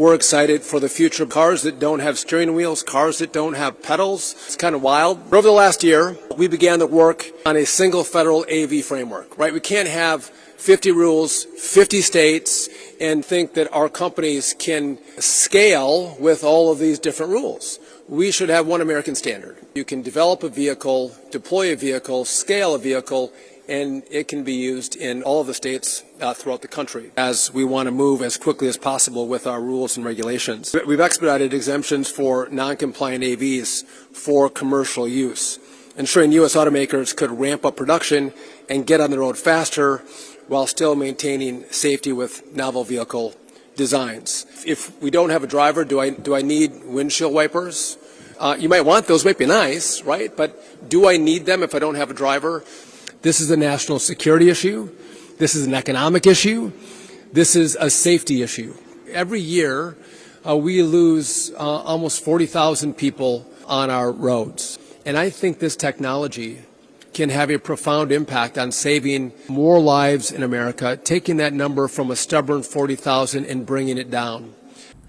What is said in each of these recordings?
We're excited for the future of cars that don't have steering wheels, cars that don't have pedals. It's kind of wild. But over the last year, we began to work on a single federal AV framework, right? We can't have 50 rules, 50 states, and think that our companies can scale with all of these different rules. We should have one American standard. You can develop a vehicle, deploy a vehicle, scale a vehicle, and it can be used in all of the states throughout the country as we want to move as quickly as possible with our rules and regulations. We've expedited exemptions for non-compliant AVs for commercial use, ensuring U.S. automakers could ramp up production and get on the road faster while still maintaining safety with novel vehicle designs. If we don't have a driver, do I need windshield wipers? You might want those, might be nice, right? But do I need them if I don't have a driver? This is a national security issue. This is an economic issue. This is a safety issue. Every year, we lose almost 40,000 people on our roads. And I think this technology can have a profound impact on saving more lives in America, taking that number from a stubborn 40,000 and bringing it down.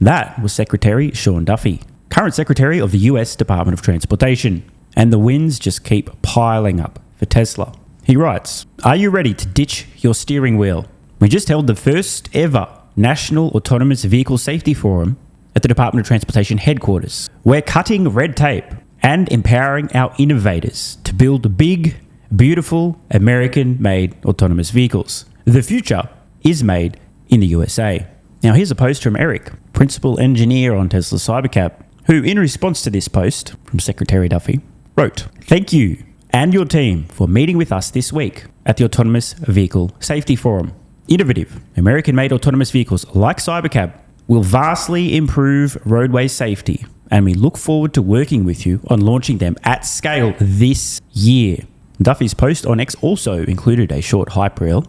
That was Secretary Sean Duffy, current Secretary of the US Department of Transportation. And the wins just keep piling up for Tesla. He writes, "Are you ready to ditch your steering wheel? We just held the first ever National Autonomous Vehicle Safety Forum at the Department of Transportation headquarters. We're cutting red tape and empowering our innovators to build big, beautiful, American-made autonomous vehicles. The future is made in the USA." Now here's a post from Eric, principal engineer on Tesla's Cybercab, who in response to this post from Secretary Duffy wrote, "Thank you and your team for meeting with us this week at the Autonomous Vehicle Safety Forum. Innovative, American-made autonomous vehicles like Cybercab will vastly improve roadway safety, and we look forward to working with you on launching them at scale this year." Duffy's post on X also included a short hype reel.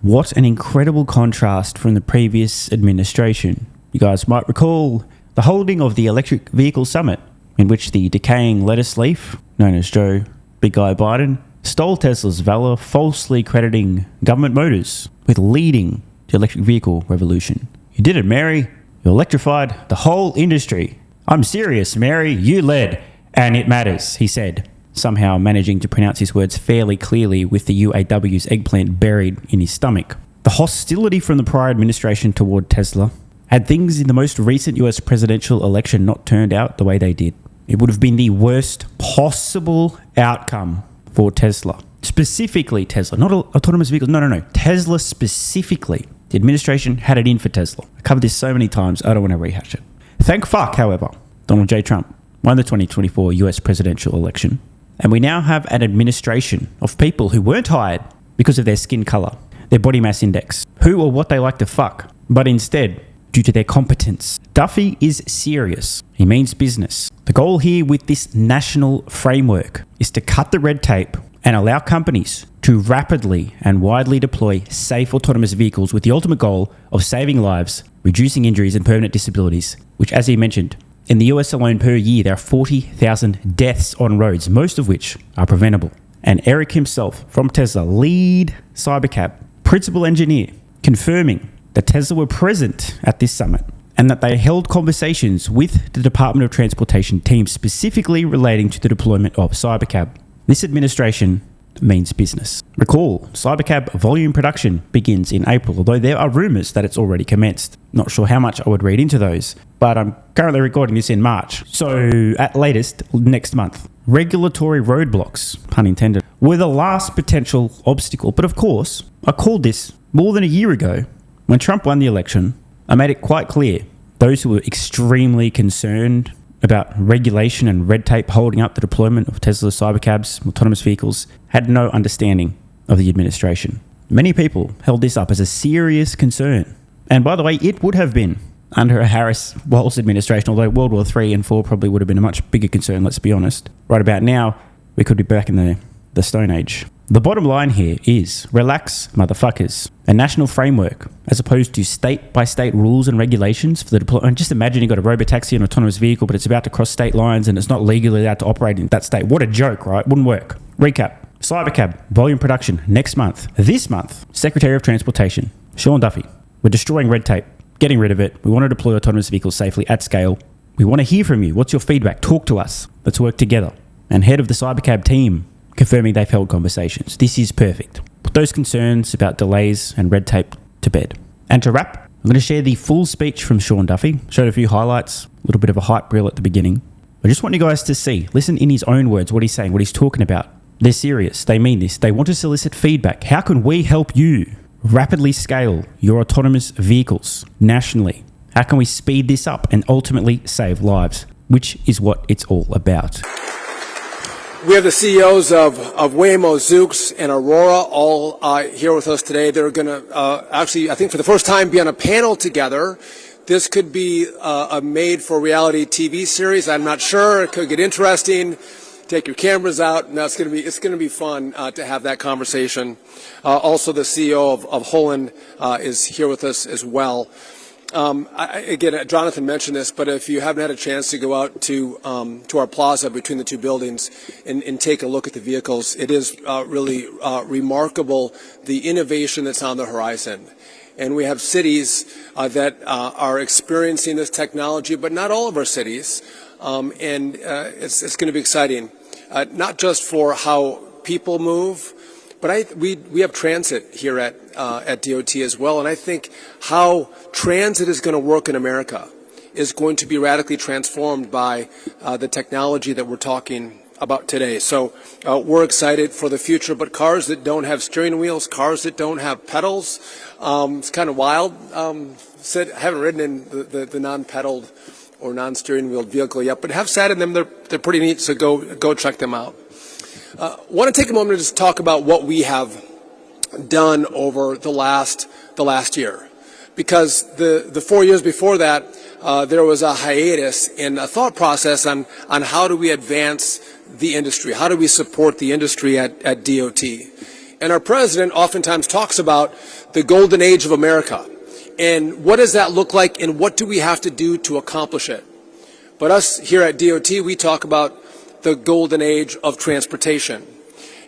What an incredible contrast from the previous administration. You guys might recall the holding of the Electric Vehicle Summit, in which the decaying lettuce leaf, known as Joe Big Guy Biden, stole Tesla's valor, falsely crediting government motors with leading the electric vehicle revolution. "You did it, Mary. You electrified the whole industry. I'm serious, Mary. You led, and it matters," he said, somehow managing to pronounce his words fairly clearly with the UAW's eggplant buried in his stomach. The hostility from the prior administration toward Tesla had things in the most recent US presidential election not turned out the way they did. It would have been the worst possible outcome for Tesla. Specifically Tesla, not autonomous vehicles. No. Tesla specifically. The administration had it in for Tesla. I covered this so many times, I don't want to rehash it. Thank fuck, however, Donald J. Trump won the 2024 US presidential election. And we now have an administration of people who weren't hired because of their skin color, their body mass index, who or what they like to fuck, but instead due to their competence. Duffy is serious. He means business. The goal here with this national framework is to cut the red tape and allow companies to rapidly and widely deploy safe autonomous vehicles with the ultimate goal of saving lives, reducing injuries and permanent disabilities, which, as he mentioned, in the US alone per year, there are 40,000 deaths on roads, most of which are preventable. And Eric himself from Tesla, lead Cybercab, principal engineer, confirming that Tesla were present at this summit and that they held conversations with the Department of Transportation team specifically relating to the deployment of Cybercab. This administration means business. Recall, Cybercab volume production begins in April, although there are rumors that it's already commenced. Not sure how much I would read into those, but I'm currently recording this in March. So at latest, next month. Regulatory roadblocks, pun intended, were the last potential obstacle. But of course, I called this more than a year ago. When Trump won the election, I made it quite clear those who were extremely concerned about regulation and red tape holding up the deployment of Tesla's Cybercabs, autonomous vehicles, had no understanding of the administration. Many people held this up as a serious concern. And by the way, it would have been under a Harris-Walz administration, although World War III and IV probably would have been a much bigger concern, let's be honest. Right about now, we could be back in the Stone Age. The bottom line here is relax, motherfuckers. A national framework, as opposed to state-by-state rules and regulations for the deployment. Just imagine you've got a Robotaxi, an autonomous vehicle, but it's about to cross state lines and it's not legally allowed to operate in that state. What a joke, right? Wouldn't work. Recap. Cybercab, volume production, next month. This month, Secretary of Transportation, Sean Duffy. We're destroying red tape, getting rid of it. We want to deploy autonomous vehicles safely at scale. We want to hear from you. What's your feedback? Talk to us. Let's work together. And head of the Cybercab team confirming they've held conversations. This is perfect. Put those concerns about delays and red tape to bed. And to wrap, I'm going to share the full speech from Sean Duffy. Showed a few highlights, a little bit of a hype reel at the beginning. I just want you guys to see, listen in his own words, what he's saying, what he's talking about. They're serious. They mean this. They want to solicit feedback. How can we help you rapidly scale your autonomous vehicles nationally? How can we speed this up and ultimately save lives, which is what it's all about. We have the CEOs of Waymo, Zoox, and Aurora all here with us today. They're going to actually, I think for the first time, be on a panel together. This could be a made-for-reality TV series. I'm not sure. It could get interesting. Take your cameras out. No, it's going to be fun to have that conversation. Also, the CEO of Holland is here with us as well. Again, Jonathan mentioned this, but if you haven't had a chance to go out to our plaza between the two buildings and take a look at the vehicles, it is really remarkable the innovation that's on the horizon. And we have cities that are experiencing this technology, but not all of our cities. And it's going to be exciting, not just for how people move, but we have transit here at DOT as well. And I think how transit is going to work in America is going to be radically transformed by the technology that we're talking about today. So we're excited for the future, but cars that don't have steering wheels, cars that don't have pedals, it's kind of wild. I haven't ridden in the non-pedaled or non-steering wheel vehicle yet, but have sat in them. They're pretty neat, so go check them out. Want to take a moment to just talk about what we have done over the last year, because the 4 years before that there was a hiatus in a thought process on how do we advance the industry, how do we support the industry at DOT. And our president oftentimes talks about the golden age of America, and what does that look like, and what do we have to do to accomplish it. But us here at DOT, we talk about the golden age of transportation.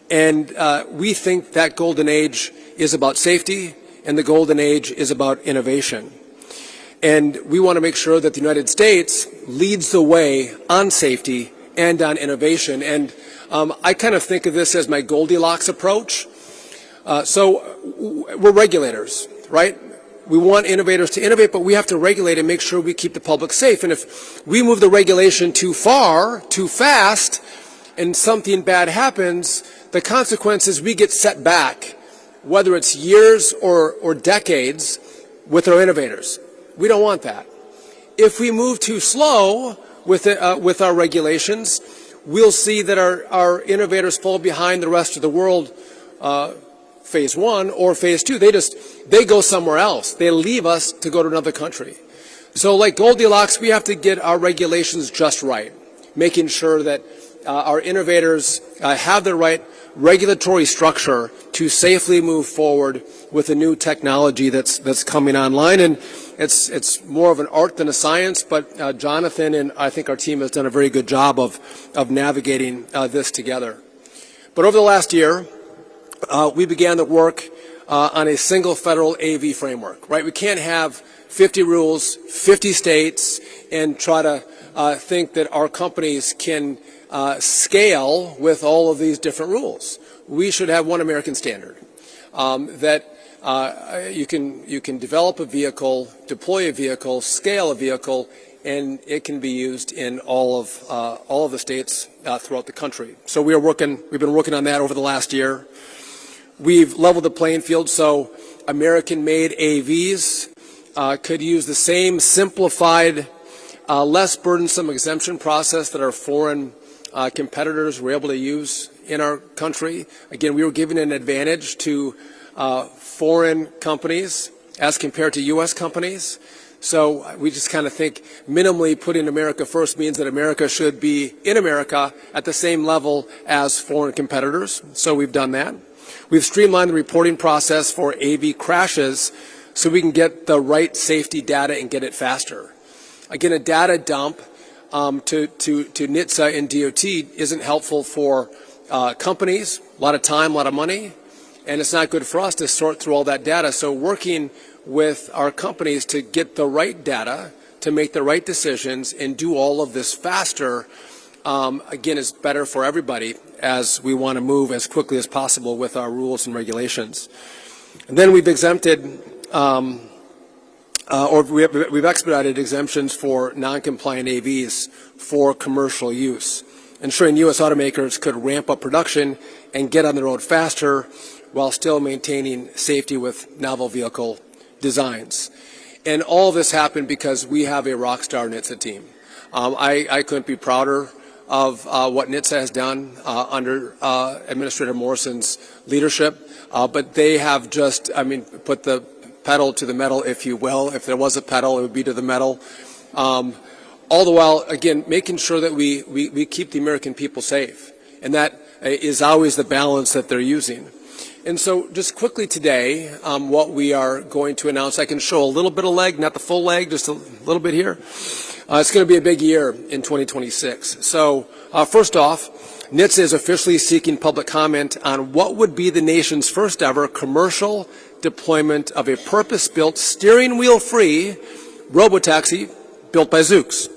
And we think that golden age is about safety, and the golden age is about innovation. And we want to make sure that the United States leads the way on safety and on innovation. And I kind of think of this as my Goldilocks approach. So we're regulators, right? We want innovators to innovate, but we have to regulate and make sure we keep the public safe. And if we move the regulation too far, too fast, and something bad happens, the consequence is we get set back, whether it's years or decades, with our innovators. We don't want that. If we move too slow with our regulations, we'll see that our innovators fall behind the rest of the world, phase one or phase two. They go somewhere else. They leave us to go to another country. So like Goldilocks, we have to get our regulations just right, making sure that our innovators have the right regulatory structure to safely move forward with the new technology that's coming online. And it's more of an art than a science, but Jonathan and I think our team has done a very good job of navigating this together. But over the last year, we began the work on a single federal AV framework, right? We can't have 50 rules, 50 states, and try to think that our companies can scale with all of these different rules. We should have one American standard that you can develop a vehicle, deploy a vehicle, scale a vehicle, and it can be used in all of the states throughout the country. So we've been working on that over the last year. We've leveled the playing field so American-made AVs could use the same simplified, less burdensome exemption process that our foreign competitors were able to use in our country. Again, we were giving an advantage to foreign companies as compared to U.S. companies. So we just kind of think minimally putting America first means that America should be in America at the same level as foreign competitors. So we've done that. We've streamlined the reporting process for AV crashes so we can get the right safety data and get it faster. Again, a data dump to NHTSA and DOT isn't helpful for companies, a lot of time, a lot of money, and it's not good for us to sort through all that data. So working with our companies to get the right data, to make the right decisions, and do all of this faster, again, is better for everybody as we want to move as quickly as possible with our rules and regulations. And then we've exempted, we've expedited exemptions for non-compliant AVs for commercial use, ensuring U.S. automakers could ramp up production and get on the road faster while still maintaining safety with novel vehicle designs. And all this happened because we have a rock star NHTSA team. I couldn't be prouder of what NHTSA has done under Administrator Morrison's leadership, but they have just, put the pedal to the metal, if you will. If there was a pedal, it would be to the metal. All the while, again, making sure that we keep the American people safe. And that is always the balance that they're using. And so just quickly today, what we are going to announce, I can show a little bit of leg, not the full leg, just a little bit here. It's going to be a big year in 2026. So first off, NHTSA is officially seeking public comment on what would be the nation's first ever commercial deployment of a purpose-built, steering wheel-free robotaxi built by Zoox.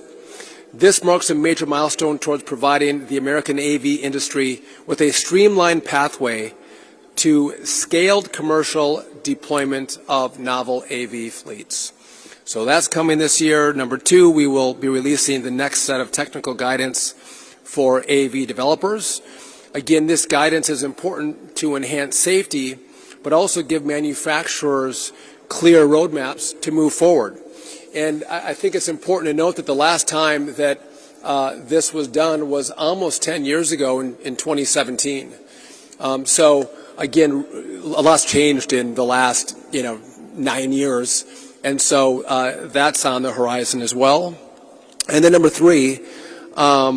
This marks a major milestone towards providing the American AV industry with a streamlined pathway to scaled commercial deployment of novel AV fleets. So that's coming this year. Number two, we will be releasing the next set of technical guidance for AV developers. Again, this guidance is important to enhance safety, but also give manufacturers clear roadmaps to move forward. And I think it's important to note that the last time that this was done was almost 10 years ago in 2017. So again, a lot's changed in the last 9 years, and so that's on the horizon as well. And then number three, we're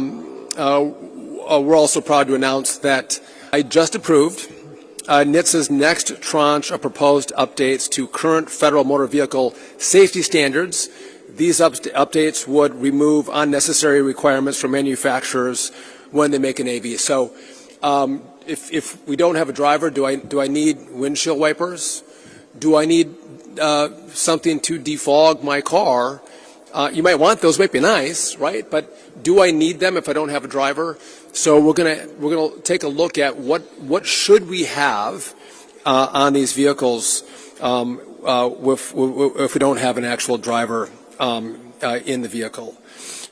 also proud to announce that I just approved NHTSA's next tranche of proposed updates to current federal motor vehicle safety standards. These updates would remove unnecessary requirements for manufacturers when they make an AV. So if we don't have a driver, do I need windshield wipers? Do I need something to defog my car? You might want those, might be nice, right? But do I need them if I don't have a driver? So we're gonna take a look at what should we have on these vehicles if we don't have an actual driver in the vehicle.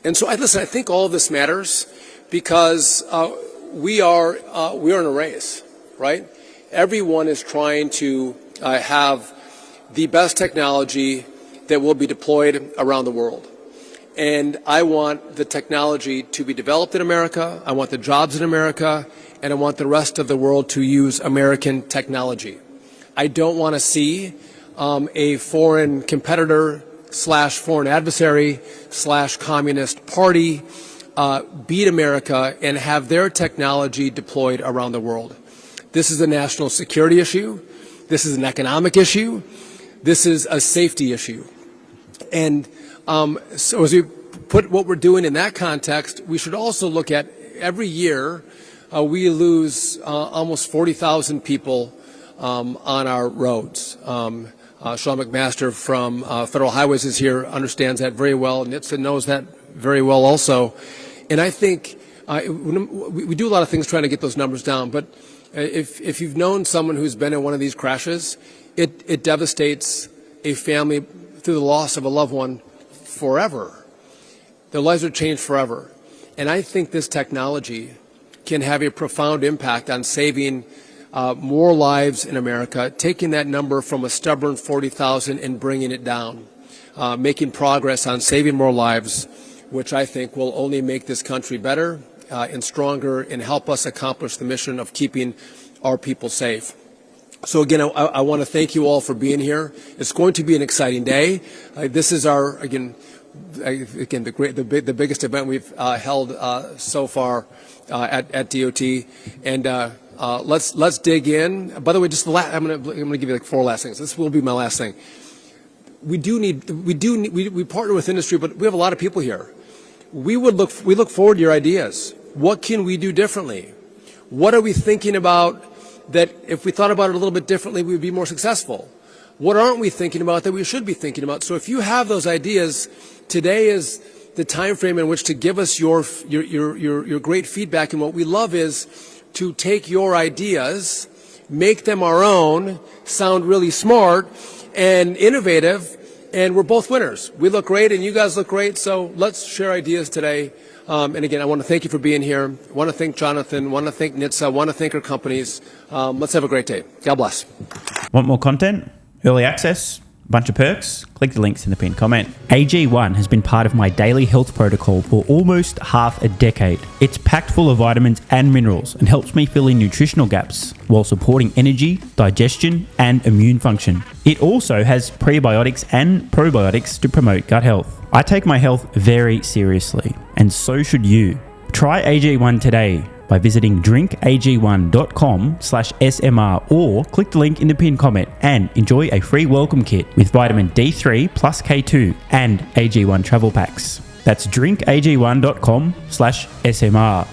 And so I think all of this matters because we are in a race, right? Everyone is trying to have the best technology that will be deployed around the world. And I want the technology to be developed in America, I want the jobs in America, and I want the rest of the world to use American technology. I don't want to see a foreign competitor / foreign adversary / communist party beat America and have their technology deployed around the world. This is a national security issue. This is an economic issue. This is a safety issue. And so as we put what we're doing in that context, we should also look at every year we lose almost 40,000 people on our roads. Sean McMaster from Federal Highways is here, understands that very well. NHTSA knows that very well also. And I think we do a lot of things trying to get those numbers down, but if you've known someone who's been in one of these crashes, it devastates a family through the loss of a loved one forever. Their lives are changed forever. And I think this technology can have a profound impact on saving more lives in America, taking that number from a stubborn 40,000 and bringing it down, making progress on saving more lives, which I think will only make this country better and stronger and help us accomplish the mission of keeping our people safe. So again, I want to thank you all for being here. It's going to be an exciting day. This is our the biggest event we've held so far at DOT, and let's dig in. By the way, just I'm going to give you like 4 last things. This will be my last thing. We partner with industry, but we have a lot of people here. We look forward to your ideas. What can we do differently? What are we thinking about that if we thought about it a little bit differently, we would be more successful? what aren't we thinking about that we should be thinking about? So if you have those ideas, today is the time frame in which to give us your great feedback. And what we love is to take your ideas, make them our own, sound really smart and innovative, and we're both winners. We look great and you guys look great, so let's share ideas today. And again, I want to thank you for being here. I want to thank Jonathan, I want to thank NHTSA, I want to thank our companies. Let's have a great day. God bless. Want more content? Early access? Bunch of perks? Click the links in the pinned comment. AG1 has been part of my daily health protocol for almost half a decade. It's packed full of vitamins and minerals and helps me fill in nutritional gaps while supporting energy, digestion, and immune function. It also has prebiotics and probiotics to promote gut health. I take my health very seriously, and so should you. Try AG1 today by visiting drinkag1.com/SMR or click the link in the pinned comment and enjoy a free welcome kit with vitamin D3 plus K2 and AG1 travel packs. That's drinkag1.com/SMR.